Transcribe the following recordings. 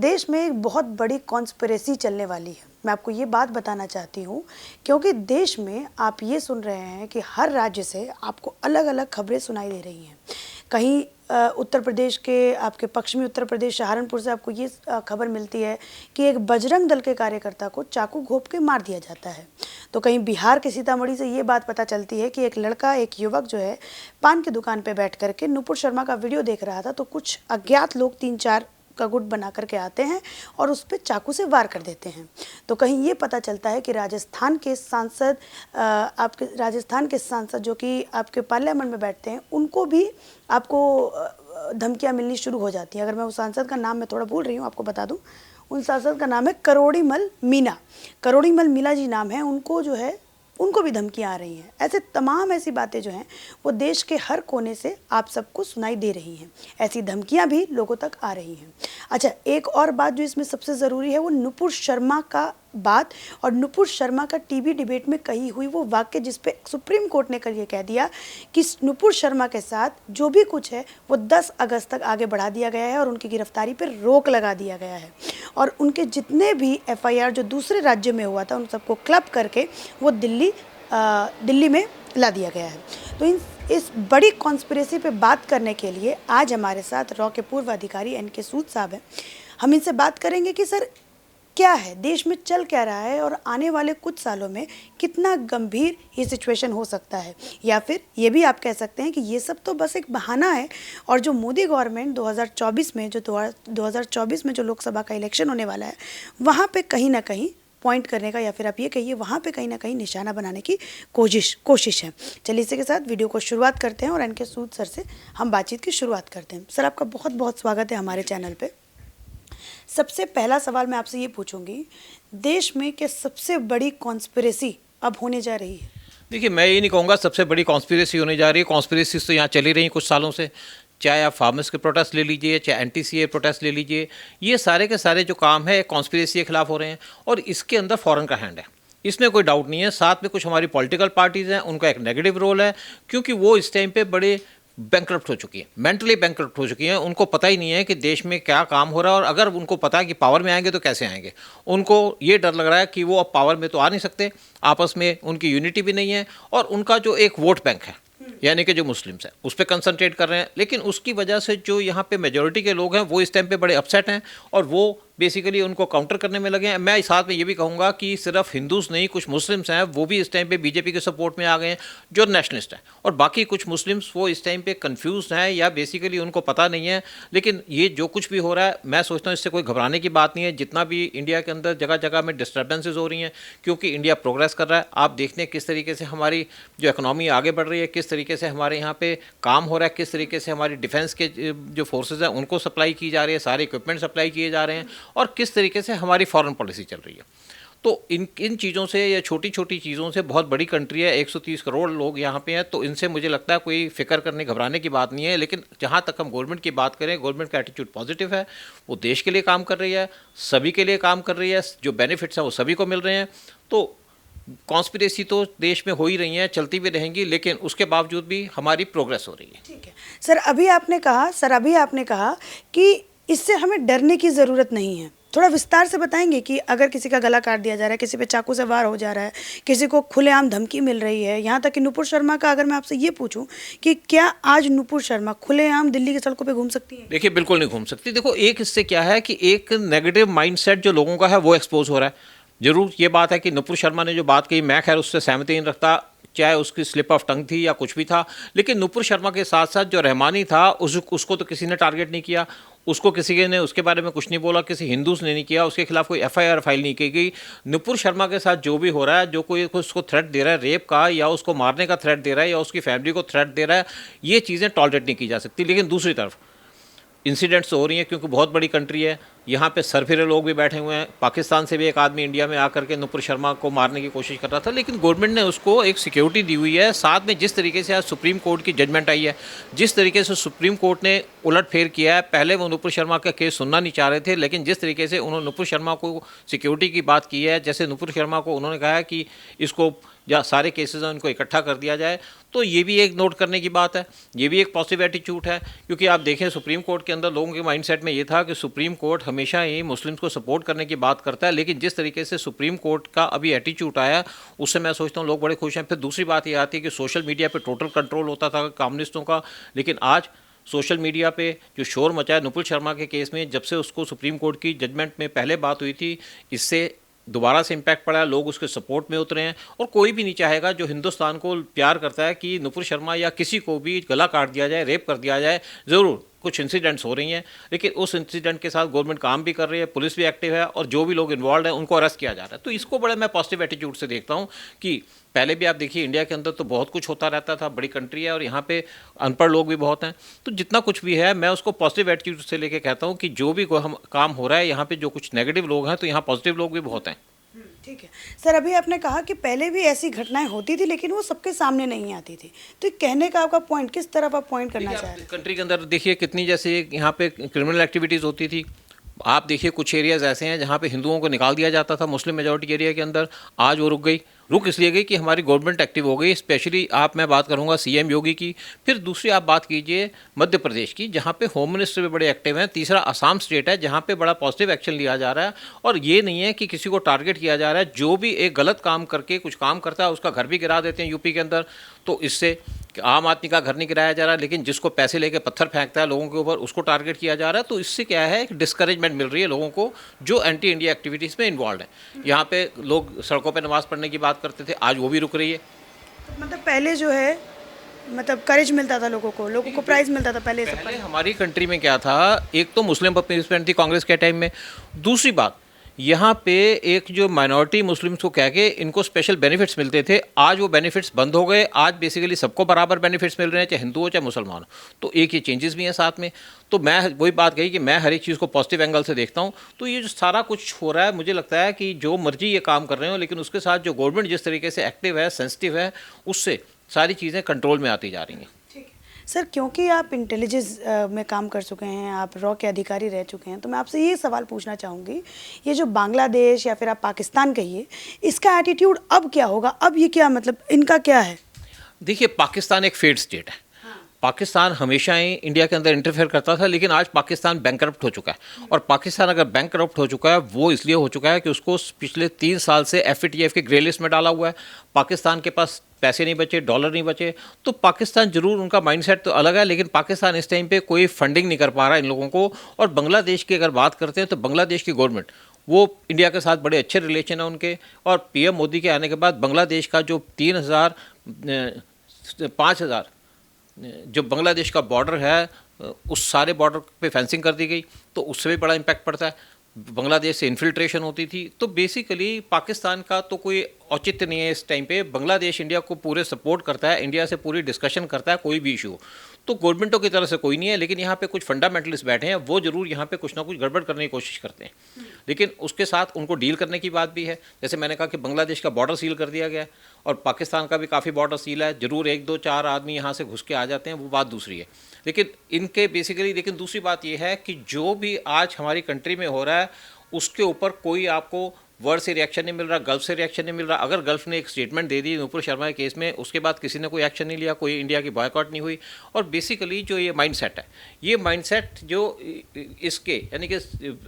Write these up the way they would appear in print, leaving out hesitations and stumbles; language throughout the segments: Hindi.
देश में एक बहुत बड़ी कॉन्स्पिरेसी चलने वाली है। मैं आपको ये बात बताना चाहती हूँ क्योंकि देश में आप ये सुन रहे हैं कि हर राज्य से आपको अलग अलग खबरें सुनाई दे रही हैं। कहीं उत्तर प्रदेश के, आपके पश्चिमी उत्तर प्रदेश सहारनपुर से आपको ये खबर मिलती है कि एक बजरंग दल के कार्यकर्ता को चाकू घोंप के मार दिया जाता है। तो कहीं बिहार के सीतामढ़ी से ये बात पता चलती है कि एक लड़का, एक युवक जो है पान की दुकान पे बैठ करके नुपुर शर्मा का वीडियो देख रहा था, तो कुछ अज्ञात लोग 3-4 का गुट बना करके आते हैं और उस पर चाकू से वार कर देते हैं। तो कहीं ये पता चलता है कि राजस्थान के सांसद जो कि आपके पार्लियामेंट में बैठते हैं, उनको भी आपको धमकियां मिलनी शुरू हो जाती हैं। अगर मैं उस सांसद का नाम मैं थोड़ा भूल रही हूँ, आपको बता दूं, उन सांसद का नाम है करोड़ीमल मीना जी नाम है। उनको जो है, उनको भी धमकियां आ रही हैं। ऐसे तमाम ऐसी बातें जो हैं वो देश के हर कोने से आप सबको सुनाई दे रही हैं। ऐसी धमकियां भी लोगों तक आ रही हैं। अच्छा, एक और बात जो इसमें सबसे ज़रूरी है वो नुपुर शर्मा का बात और नुपुर शर्मा का टीवी डिबेट में कही हुई वो वाक्य, जिस पे सुप्रीम कोर्ट ने कल ये कह दिया कि नुपुर शर्मा के साथ जो भी कुछ है वो 10 अगस्त तक आगे बढ़ा दिया गया है और उनकी गिरफ्तारी पर रोक लगा दिया गया है। और उनके जितने भी FIR जो दूसरे राज्य में हुआ था उन सबको क्लब करके वो दिल्ली में ला दिया गया है। तो इस बड़ी कॉन्स्पिरेसी पे बात करने के लिए आज हमारे साथ रॉ के पूर्व अधिकारी NK सूद साहब हैं। हम इनसे बात करेंगे कि सर क्या है, देश में चल क्या रहा है और आने वाले कुछ सालों में कितना गंभीर ये सिचुएशन हो सकता है, या फिर ये भी आप कह सकते हैं कि ये सब तो बस एक बहाना है और जो मोदी गवर्नमेंट 2024 में जो लोकसभा का इलेक्शन होने वाला है वहाँ पे कहीं ना कहीं पॉइंट करने का, या फिर आप ये कहिए वहाँ पे कहीं ना कहीं निशाना बनाने की कोशिश है। चलिए इसी के साथ वीडियो को शुरुआत करते हैं और NK सूद सर से हम बातचीत की शुरुआत करते हैं। सर, आपका बहुत बहुत स्वागत है हमारे चैनल पे। सबसे पहला सवाल मैं आपसे ये पूछूंगी, देश में कि सबसे बड़ी कॉन्स्पिरेसी अब होने जा रही है? देखिए, मैं ये नहीं कहूँगा सबसे बड़ी कॉन्स्पिरेसी होने जा रही है। कॉन्स्पिरेसी तो यहाँ चली रही कुछ सालों से, चाहे आप फार्मर्स के प्रोटेस्ट ले लीजिए, चाहे NTCA प्रोटेस्ट ले लीजिए, ये सारे के सारे जो काम है कॉन्स्पिरेसी के खिलाफ हो रहे हैं और इसके अंदर फॉरेन का हैंड है, इसमें कोई डाउट नहीं है। साथ में कुछ हमारी पॉलिटिकल पार्टीज़ हैं, उनका एक नेगेटिव रोल है, क्योंकि वो इस टाइम पे बड़े बैंकरप्ट हो चुकी हैं, मेंटली बैंकरप्ट हो चुकी हैं। उनको पता ही नहीं है कि देश में क्या काम हो रहा है, और अगर उनको पता है कि पावर में आएंगे तो कैसे आएंगे। उनको ये डर लग रहा है कि वो अब पावर में तो आ नहीं सकते, आपस में उनकी यूनिटी भी नहीं है, और उनका जो एक वोट बैंक है यानी कि जो मुस्लिम्स हैं उस पर कंसंट्रेट कर रहे हैं। लेकिन उसकी वजह से जो यहाँ पे मेजॉरिटी के लोग हैं वो इस टाइम पे बड़े अपसेट हैं और वो बेसिकली उनको काउंटर करने में लगे हैं। मैं साथ में ये भी कहूँगा कि सिर्फ हिंदूज नहीं, कुछ मुस्लिम्स हैं वो भी इस टाइम पे बीजेपी के सपोर्ट में आ गए हैं जो नेशनलिस्ट हैं, और बाकी कुछ मुस्लिम्स वो इस टाइम पे कंफ्यूज हैं या बेसिकली उनको पता नहीं है। लेकिन ये जो कुछ भी हो रहा है, मैं सोचता हूँ इससे कोई घबराने की बात नहीं है। जितना भी इंडिया के अंदर जगह जगह में डिस्टर्बेंसेज हो रही हैं, क्योंकि इंडिया प्रोग्रेस कर रहा है। आप देखते हैं किस तरीके से हमारी जो इकोनॉमी आगे बढ़ रही है, किस तरीके से हमारे यहाँ पे काम हो रहा है, किस तरीके से हमारी डिफेंस के जो फोर्सेज हैं उनको सप्लाई की जा रही है, सारे इक्विपमेंट सप्लाई किए जा रहे हैं, और किस तरीके से हमारी फॉरेन पॉलिसी चल रही है। तो इन चीज़ों से या छोटी छोटी चीज़ों से, बहुत बड़ी कंट्री है, 130 करोड़ लोग यहाँ पे हैं, तो इनसे मुझे लगता है कोई फिक्र करने घबराने की बात नहीं है। लेकिन जहाँ तक हम गवर्नमेंट की बात करें, गवर्नमेंट का एटीट्यूड पॉजिटिव है, वो देश के लिए काम कर रही है, सभी के लिए काम कर रही है, जो बेनिफिट्स हैं वो सभी को मिल रहे हैं। तो कॉन्स्पिरेसी तो देश में हो ही रही हैं, चलती भी रहेंगी, लेकिन उसके बावजूद भी हमारी प्रोग्रेस हो रही है। ठीक है सर, अभी आपने कहा कि इससे हमें डरने की ज़रूरत नहीं है। थोड़ा विस्तार से बताएंगे कि अगर किसी का गला काट दिया जा रहा है, किसी पे चाकू से वार हो जा रहा है, किसी को खुलेआम धमकी मिल रही है, यहाँ तक कि नुपुर शर्मा का अगर मैं आपसे ये पूछूं कि क्या आज नुपुर शर्मा खुलेआम दिल्ली की सड़कों पे घूम सकती है? देखिए, बिल्कुल नहीं घूम सकती। देखो, एक इससे क्या है कि एक नेगेटिव माइंडसेट जो लोगों का है वो एक्सपोज हो रहा है। जरूर ये बात है कि नुपुर शर्मा ने जो बात कही, मैं खैर उससे सहमति नहीं रखता, चाहे उसकी स्लिप ऑफ टंग थी या कुछ भी था। लेकिन नुपुर शर्मा के साथ साथ जो रहमानी था उसको तो किसी ने टारगेट नहीं किया, उसको किसी ने उसके बारे में कुछ नहीं बोला, किसी हिंदूस ने नहीं किया, उसके खिलाफ कोई FIR फाइल नहीं की गई। नुपुर शर्मा के साथ जो भी हो रहा है, जो कोई उसको थ्रेट दे रहा है रेप का, या उसको मारने का थ्रेट दे रहा है, या उसकी फैमिली को थ्रेट दे रहा है, ये चीज़ें टॉलरेट नहीं की जा सकती। लेकिन दूसरी तरफ इंसिडेंट्स हो रही हैं, क्योंकि बहुत बड़ी कंट्री है, यहाँ पे सरफिरे लोग भी बैठे हुए हैं। पाकिस्तान से भी एक आदमी इंडिया में आकर के नुपुर शर्मा को मारने की कोशिश कर रहा था, लेकिन गवर्नमेंट ने उसको एक सिक्योरिटी दी हुई है। साथ में जिस तरीके से आज सुप्रीम कोर्ट की जजमेंट आई है, जिस तरीके से सुप्रीम कोर्ट ने उलटफेर किया है, पहले वो नुपुर शर्मा का केस सुनना नहीं चाह रहे थे, लेकिन जिस तरीके से उन्होंने नुपुर शर्मा को सिक्योरिटी की बात की है, जैसे नुपुर शर्मा को उन्होंने कहा है कि इसको या सारे केसेस हैं उनको इकट्ठा कर दिया जाए, तो ये भी एक नोट करने की बात है, ये भी एक पॉजिटिव एटीट्यूड है। क्योंकि आप देखें, सुप्रीम कोर्ट के अंदर लोगों के माइंडसेट में ये था कि सुप्रीम कोर्ट हमेशा ही मुस्लिम्स को सपोर्ट करने की बात करता है, लेकिन जिस तरीके से सुप्रीम कोर्ट का अभी एटीट्यूड आया उससे मैं सोचता हूँ लोग बड़े खुश हैं। फिर दूसरी बात ये आती है कि सोशल मीडिया पे टोटल कंट्रोल होता था कम्युनिस्टों का, लेकिन आज सोशल मीडिया पे जो शोर मचा है नुपुर शर्मा के केस में, जब से उसको सुप्रीम कोर्ट की जजमेंट में पहले बात हुई थी, इससे दोबारा से इम्पैक्ट पड़ा है, लोग उसके सपोर्ट में उतरे हैं। और कोई भी नहीं चाहेगा जो हिंदुस्तान को प्यार करता है कि नुपुर शर्मा या किसी को भी गला काट दिया जाए, रेप कर दिया जाए। ज़रूर कुछ इंसिडेंट्स हो रही हैं, लेकिन उस इंसिडेंट के साथ गवर्नमेंट काम भी कर रही है, पुलिस भी एक्टिव है, और जो भी लोग इन्वॉल्व हैं उनको अरेस्ट किया जा रहा है। तो इसको बड़ा मैं पॉजिटिव एटीट्यूड से देखता हूँ कि पहले भी आप देखिए इंडिया के अंदर तो बहुत कुछ होता रहता था, बड़ी कंट्री है और यहाँ पे अनपढ़ लोग भी बहुत हैं, तो जितना कुछ भी है मैं उसको पॉजिटिव एटीट्यूड से लेके कहता हूँ कि जो भी हम काम हो रहा है यहाँ पे, जो कुछ नेगेटिव लोग हैं तो यहाँ पॉजिटिव लोग भी बहुत हैं। ठीक है सर, अभी आपने कहा कि पहले भी ऐसी घटनाएं होती थी लेकिन वो सबके सामने नहीं आती थी, तो ये कहने का आपका पॉइंट किस तरफ आप पॉइंट करना चाह रहे हैं? कंट्री के अंदर देखिए कितनी जैसे यहाँ पे क्रिमिनल एक्टिविटीज़ होती थी। आप देखिए कुछ एरियाज़ ऐसे हैं जहाँ पे हिंदुओं को निकाल दिया जाता था मुस्लिम मेजॉरिटी एरिया के अंदर, आज वो रुक इसलिए गई कि हमारी गवर्नमेंट एक्टिव हो गई। स्पेशली मैं बात करूँगा सीएम योगी की। फिर दूसरी आप बात कीजिए मध्य प्रदेश की, जहाँ पे होम मिनिस्टर भी बड़े एक्टिव हैं। तीसरा असम स्टेट है जहाँ पे बड़ा पॉजिटिव एक्शन लिया जा रहा है, और ये नहीं है कि किसी को टारगेट किया जा रहा है। जो भी एक गलत काम करके कुछ काम करता है उसका घर भी गिरा देते हैं यूपी के अंदर। तो इससे आम आदमी का घर नहीं गिराया जा रहा, लेकिन जिसको पैसे लेके पत्थर फेंकता है लोगों के ऊपर उसको टारगेट किया जा रहा है। तो इससे क्या है, एक डिस्करेजमेंट मिल रही है लोगों को जो एंटी इंडिया एक्टिविटीज़ में इन्वॉल्व हैं। यहाँ पे लोग सड़कों पे नमाज़ पढ़ने की बात करते थे, आज वो भी रुक रही है। तो मतलब पहले जो है मतलब करेज मिलता था लोगों को प्राइज मिलता था पहले सब पहले हमारी कंट्री में क्या था, एक तो मुस्लिम पॉपुलेशन थी कांग्रेस के टाइम में, दूसरी बात यहाँ पे एक जो माइनॉरिटी मुस्लिम्स को कह के इनको स्पेशल बेनिफिट्स मिलते थे, आज वो बेनिफिट्स बंद हो गए। आज बेसिकली सबको बराबर बेनिफिट्स मिल रहे हैं, चाहे हिंदू हो चाहे मुसलमान हो। तो एक ये चेंजेस भी हैं साथ में। तो मैं वही बात कही कि मैं हर एक चीज़ को पॉजिटिव एंगल से देखता हूँ। तो ये जो सारा कुछ हो रहा है, मुझे लगता है कि जो मर्जी ये काम कर रहे हो, लेकिन उसके साथ जो गवर्नमेंट जिस तरीके से एक्टिव है, सेंसिटिव है, उससे सारी चीज़ें कंट्रोल में आती जा रही हैं। सर, क्योंकि आप इंटेलिजेंस में काम कर चुके हैं, आप रॉ के अधिकारी रह चुके हैं, तो मैं आपसे ये सवाल पूछना चाहूँगी, ये जो बांग्लादेश या फिर आप पाकिस्तान कहिए, इसका एटीट्यूड अब क्या होगा? अब ये क्या मतलब इनका क्या है? देखिए पाकिस्तान एक फेड स्टेट है। पाकिस्तान हमेशा ही इंडिया के अंदर इंटरफेयर करता था, लेकिन आज पाकिस्तान बैंकरप्ट हो चुका है। और पाकिस्तान अगर बैंकरप्ट हो चुका है, वो इसलिए हो चुका है कि उसको पिछले 3 साल से FATF के ग्रे लिस्ट में डाला हुआ है। पाकिस्तान के पास पैसे नहीं बचे, डॉलर नहीं बचे। तो पाकिस्तान जरूर, उनका माइंडसेट तो अलग है, लेकिन पाकिस्तान इस टाइम पे कोई फंडिंग नहीं कर पा रहा इन लोगों को। और बांग्लादेश की अगर बात करते हैं तो बांग्लादेश की गवर्नमेंट, वो इंडिया के साथ बड़े अच्छे रिलेशन है उनके। और PM मोदी के आने के बाद बांग्लादेश का जो 5,000 जो बांग्लादेश का बॉर्डर है, उस सारे बॉर्डर पे फेंसिंग कर दी गई, तो उससे भी बड़ा इम्पैक्ट पड़ता है। बांग्लादेश से इन्फिल्ट्रेशन होती थी। तो बेसिकली पाकिस्तान का तो कोई औचित्य नहीं है इस टाइम पे। बांग्लादेश इंडिया को पूरे सपोर्ट करता है, इंडिया से पूरी डिस्कशन करता है कोई भी इशू। तो गवर्नमेंटों की तरफ से कोई नहीं है, लेकिन यहाँ पे कुछ फंडामेंटलिस्ट बैठे हैं, वो जरूर यहाँ पे कुछ ना कुछ गड़बड़ करने की कोशिश करते हैं। लेकिन उसके साथ उनको डील करने की बात भी है। जैसे मैंने कहा कि बांग्लादेश का बॉर्डर सील कर दिया गया है, और पाकिस्तान का भी काफ़ी बॉर्डर सील है। जरूर 1, 2, 4 आदमी यहाँ से घुस के आ जाते हैं, वो बात दूसरी है। लेकिन इनके बेसिकली, लेकिन दूसरी बात यह है कि जो भी आज हमारी कंट्री में हो रहा है, उसके ऊपर कोई आपको वर्ड से रिएक्शन नहीं मिल रहा, गल्फ से रिएक्शन नहीं मिल रहा। अगर गल्फ ने एक स्टेटमेंट दे दी नुपुर शर्मा के केस में, उसके बाद किसी ने कोई एक्शन नहीं लिया, कोई इंडिया की बॉयकॉट नहीं हुई। और बेसिकली जो ये माइंडसेट है, ये माइंडसेट जो इसके यानी कि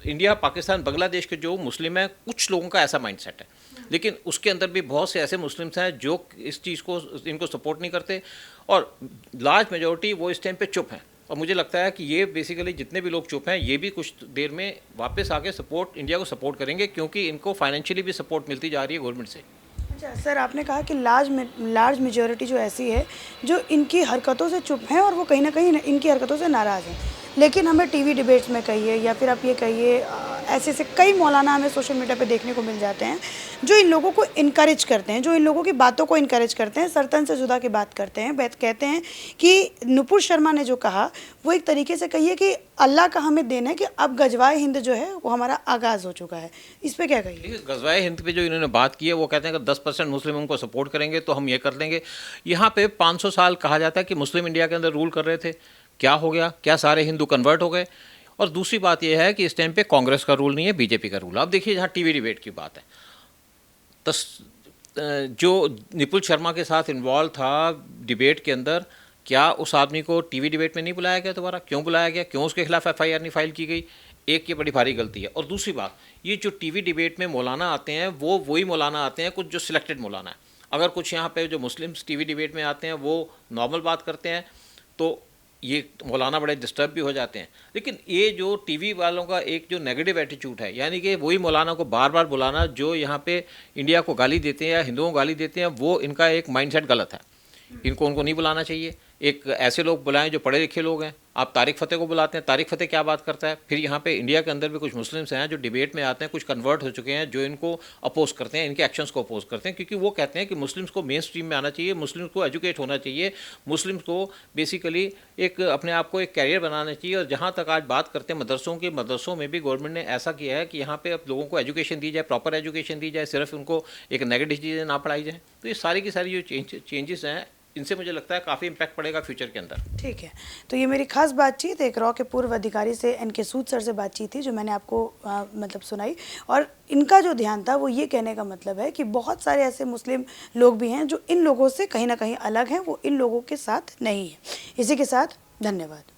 इंडिया, पाकिस्तान, बांग्लादेश के जो मुस्लिम हैं, कुछ लोगों का ऐसा माइंडसेट है। लेकिन उसके अंदर भी बहुत से ऐसे मुस्लिम्स हैं जो इस चीज़ को, इनको सपोर्ट नहीं करते, और लार्ज मेजॉरिटी वो इस टाइम पे चुप हैं। और मुझे लगता है कि ये बेसिकली जितने भी लोग चुप हैं, ये भी कुछ देर में वापस आके सपोर्ट, इंडिया को सपोर्ट करेंगे, क्योंकि इनको फाइनेंशियली भी सपोर्ट मिलती जा रही है गवर्नमेंट से। अच्छा सर, आपने कहा कि लार्ज मेजॉरिटी जो ऐसी है जो इनकी हरकतों से चुप हैं और वो कहीं ना कहीं इनकी हरकतों से नाराज़ हैं। लेकिन हमें टीवी डिबेट्स में कहिए या फिर आप ये कहिए, ऐसे ऐसे कई मौलाना हमें सोशल मीडिया पे देखने को मिल जाते हैं जो इन लोगों को इनकरेज करते हैं, जो इन लोगों की बातों को इनकरेज करते हैं, सरतन से जुदा की बात करते हैं, कहते हैं कि नुपुर शर्मा ने जो कहा वो एक तरीके से कहिए कि अल्लाह का हमें देन है कि अब गजवाए हिंद जो है वो हमारा आगाज़ हो चुका है। इस पर क्या कहिए? गजवाए हिंद पे जो इन्होंने बात की है, वो कहते हैं कि 10% मुस्लिम उनको सपोर्ट करेंगे तो हम ये कर देंगे। यहाँ पे 500 साल कहा जाता है कि मुस्लिम इंडिया के अंदर रूल कर रहे थे, क्या हो गया? क्या सारे हिंदू कन्वर्ट हो गए? और दूसरी बात यह है कि इस टाइम पे कांग्रेस का रूल नहीं है, बीजेपी का रूल। अब देखिए जहाँ टीवी डिबेट की बात है, तो जो निपुल शर्मा के साथ इन्वॉल्व था डिबेट के अंदर, क्या उस आदमी को टीवी डिबेट में नहीं बुलाया गया दोबारा? क्यों बुलाया गया? क्यों उसके खिलाफ FIR नहीं फाइल की गई? एक ये बड़ी भारी गलती है। और दूसरी बात, ये जो टीवी डिबेट में मौलाना आते हैं वो वही मौलाना आते हैं कुछ जो सिलेक्टेड मौलाना है। अगर कुछ यहाँ पे जो मुस्लिम्स टीवी डिबेट में आते हैं वो नॉर्मल बात करते हैं तो ये मौलाना बड़े डिस्टर्ब भी हो जाते हैं। लेकिन ये जो टीवी वालों का एक जो नेगेटिव एटीट्यूड है, यानी कि वही मौलाना को बार बार बुलाना जो यहाँ पे इंडिया को गाली देते हैं या हिंदुओं को गाली देते हैं, वो इनका एक माइंडसेट गलत है। उनको नहीं बुलाना चाहिए। एक ऐसे लोग बुलाएं जो पढ़े लिखे लोग हैं। आप तारिक फ़तेह को बुलाते हैं, तारिक फ़तेह क्या बात करता है। फिर यहाँ पे इंडिया के अंदर भी कुछ मुस्लिम्स हैं जो डिबेट में आते हैं, कुछ कन्वर्ट हो चुके हैं, जो इनको अपोज करते हैं, इनके एक्शंस को अपोज करते हैं, क्योंकि वो कहते हैं कि मुस्लिम्स को मेन स्ट्रीम में आना चाहिए, मुस्लिम्स को एजुकेट होना चाहिए, मुस्लिम्स को बेसिकली एक अपने आप को एक कैरियर बनाना चाहिए। और जहाँ तक आज बात करते हैं मदरसों की, मदरसों में भी गवर्नमेंट ने ऐसा किया है कि यहाँ पे अब लोगों को एजुकेशन दी जाए, प्रॉपर एजुकेशन दी जाए, सिर्फ उनको एक नेगेटिव चीज़ें ना पढ़ाई जाए। तो ये सारी की सारी जो चेंजेस हैं, इनसे मुझे लगता है काफ़ी इम्पैक्ट पड़ेगा फ्यूचर के अंदर। ठीक है, तो ये मेरी खास बातचीत एक रॉ के पूर्व अधिकारी से एन.के. सूद सर से बातचीत थी जो मैंने आपको मतलब सुनाई। और इनका जो ध्यान था वो ये कहने का मतलब है कि बहुत सारे ऐसे मुस्लिम लोग भी हैं जो इन लोगों से कहीं ना कहीं अलग हैं, वो इन लोगों के साथ नहीं है। इसी के साथ धन्यवाद।